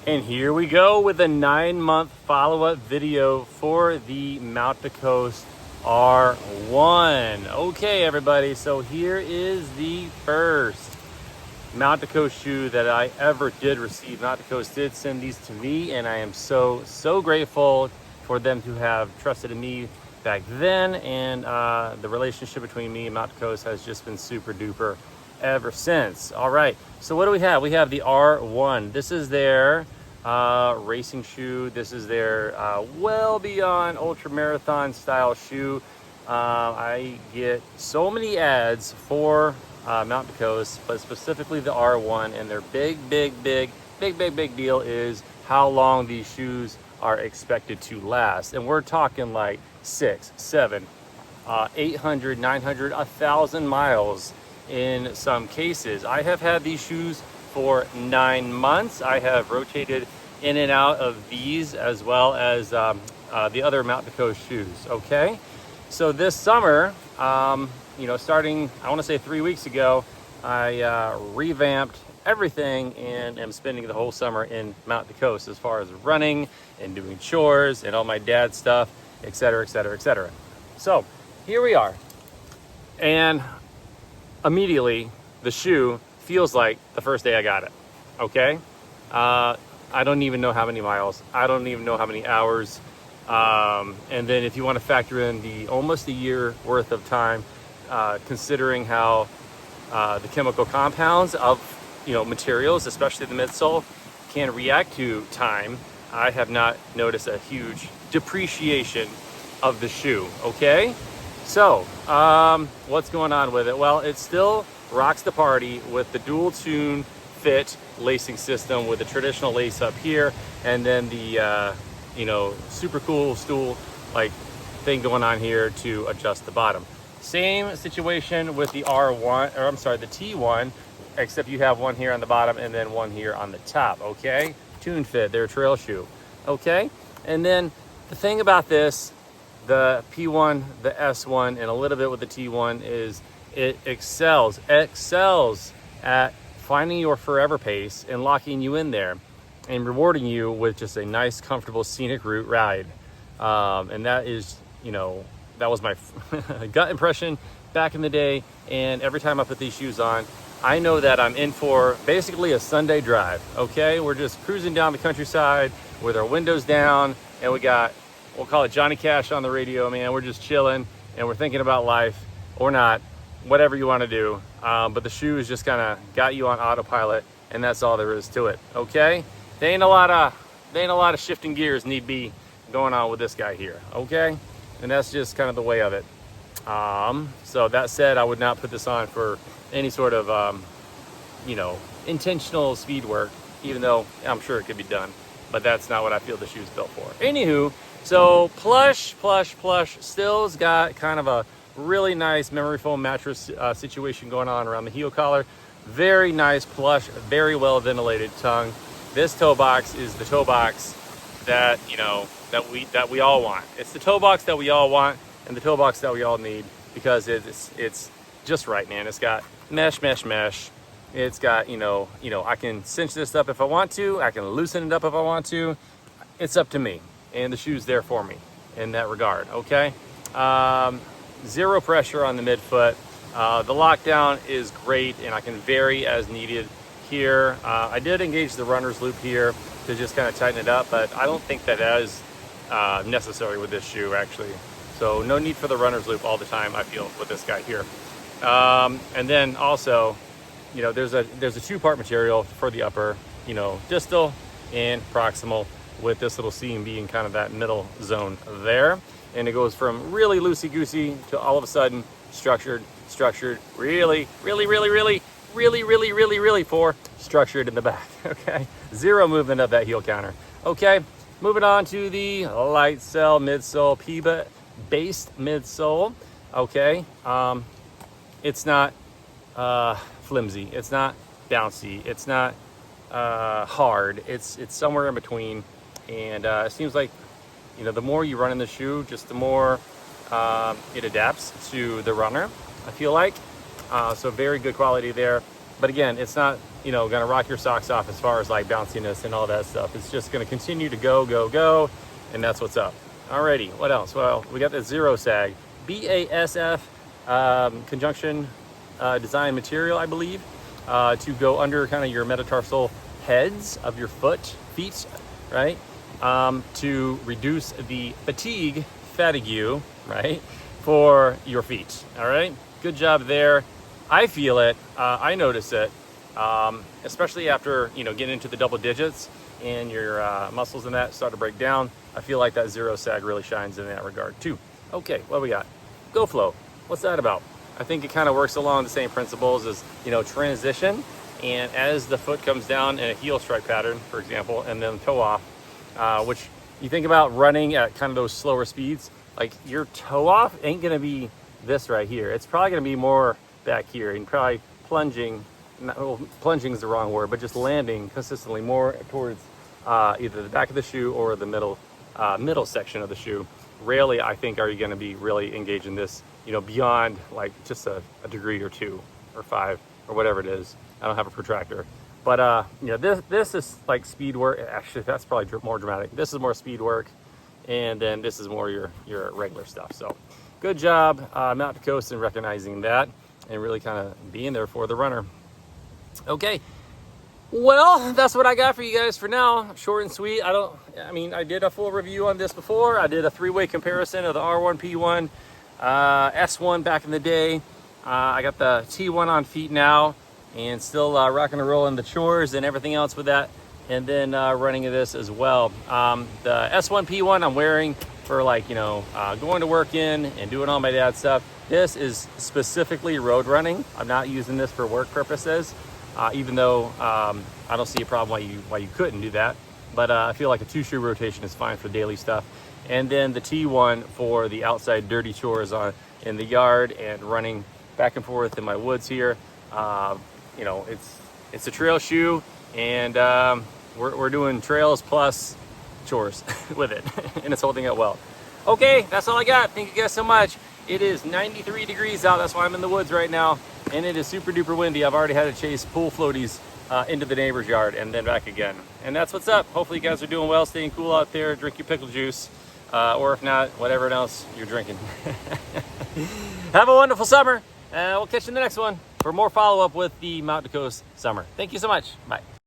And here we go with a 9-month follow-up video for the Mount Coast R1. Okay, everybody, so here is the first Mount Coast shoe that I ever did receive. Mount Coast did send these to me, and I am so grateful for them to have trusted in me back then. And the relationship between me and Mount Coast has just been super duper ever since. All right, so what do we have? We have the R1. This is their racing shoe. This is their well beyond ultra marathon style shoe. I get so many ads for Mount Coast, but specifically the R1, and their big deal is how long these shoes are expected to last. And we're talking like 6, 7, 800, 900, 1,000 miles in some cases. I have had these shoes for 9 months. I have rotated in and out of these as well as the other Mount Coast shoes. Okay, so this summer, starting, I want to say 3 weeks ago, I revamped everything and am spending the whole summer in Mount Coast as far as running and doing chores and all my dad's stuff, etc. So here we are, and immediately the shoe feels like the first day I got it. Okay, I don't even know how many miles, I don't even know how many hours, and then if you want to factor in the almost a year worth of time, considering how the chemical compounds of materials, especially the midsole, can react to time, I have not noticed a huge depreciation of the shoe. Okay, so what's going on with it? Well, it still rocks the party with the dual tune fit lacing system with the traditional lace up here, and then the super cool stool like thing going on here to adjust the bottom. Same situation with the R1, or I'm sorry, the T1, except you have one here on the bottom and then one here on the top. Okay, tune fit, their trail shoe. Okay, and then the thing about this, the P1, the S1, and a little bit with the T1 is it excels at finding your forever pace and locking you in there and rewarding you with just a nice, comfortable, scenic route ride. And that is, that was my gut impression back in the day. And every time I put these shoes on, I know that I'm in for basically a Sunday drive. Okay, we're just cruising down the countryside with our windows down, and we'll call it Johnny Cash on the radio, man. We're just chilling and we're thinking about life, or not, whatever you want to do. But the shoes just kind of got you on autopilot, and that's all there is to it. Okay, there ain't a lot of shifting gears need be going on with this guy here. Okay, and that's just kind of the way of it. So that said, I would not put this on for any sort of intentional speed work, even though I'm sure it could be done, but that's not what I feel the shoe's built for. Anywho, so plush still's got kind of a really nice memory foam mattress situation going on around the heel collar. Very nice plush, very well ventilated tongue. This toe box is the toe box that that we all want. It's the toe box that we all want and the toe box that we all need, because it's just right, man. It's got mesh. It's got I can cinch this up if I want to, I can loosen it up if I want to. It's up to me, and the shoe's there for me in that regard. Okay, zero pressure on the midfoot. The lockdown is great, and I can vary as needed here. I did engage the runner's loop here to just kind of tighten it up, but I don't think that is necessary with this shoe, actually. So no need for the runner's loop all the time, I feel, with this guy here. And then also, there's a two-part material for the upper, distal and proximal, with this little seam being kind of that middle zone there. And it goes from really loosey-goosey to all of a sudden structured, really for structured in the back. Okay, zero movement of that heel counter. Okay, moving on to the light cell midsole, PIBA based midsole. Okay, it's not flimsy, it's not bouncy, it's not hard, it's somewhere in between. And it seems like the more you run in the shoe, just the more it adapts to the runner, I feel like. So very good quality there. But again, it's not you know, gonna rock your socks off as far as like bounciness and all that stuff. It's just gonna continue to go, go, go, and that's what's up. Alrighty, what else? Well, we got the Zero Sag, BASF conjunction design material, I believe, to go under kind of your metatarsal heads of your feet, right? To reduce the fatigue, right, for your feet. All right, good job there. I feel it. I notice it, especially after, you know, getting into the double digits and your muscles and that start to break down. I feel like that Zero Sag really shines in that regard too. Okay, what we got? Go Flow. What's that about? I think it kind of works along the same principles as, you know, transition. And as the foot comes down in a heel strike pattern, for example, and then toe off, which you think about running at kind of those slower speeds, like your toe off ain't gonna be this right here. It's probably gonna be more back here, and probably plunging, well, plunging is the wrong word, but just landing consistently more towards either the back of the shoe or the middle section of the shoe. Rarely, I think, are you gonna be really engaging this, you know, beyond like just a degree or 2 or 5 or whatever it is. I don't have a protractor, but you know, this is like speed work. Actually, that's probably more dramatic. This is more speed work, and then this is more your regular stuff. So good job, Mount to Coast, in recognizing that and really kind of being there for the runner. Okay, well, that's what I got for you guys for now. Short and sweet. I mean, I did a full review on this before. I did a 3-way comparison of the R1, P1, S1 back in the day. I got the T1 on feet now, and still rocking and rolling the chores and everything else with that, and then running this as well. The S1 P1 I'm wearing for, like, you know, going to work in and doing all my dad's stuff. This is specifically road running. I'm not using this for work purposes, even though I don't see a problem why you couldn't do that. But I feel like a 2-shoe rotation is fine for daily stuff. And then the T1 for the outside dirty chores in the yard and running back and forth in my woods here. You know, it's a trail shoe, and we're doing trails plus chores with it, and it's holding up well. Okay, that's all I got. Thank you guys so much. It is 93 degrees out. That's why I'm in the woods right now, and it is super duper windy. I've already had to chase pool floaties into the neighbor's yard and then back again. And that's what's up. Hopefully you guys are doing well, staying cool out there. Drink your pickle juice, or if not, whatever else you're drinking. Have a wonderful summer. We'll catch you in the next one for more follow-up with the Mount to Coast summer. Thank you so much. Bye.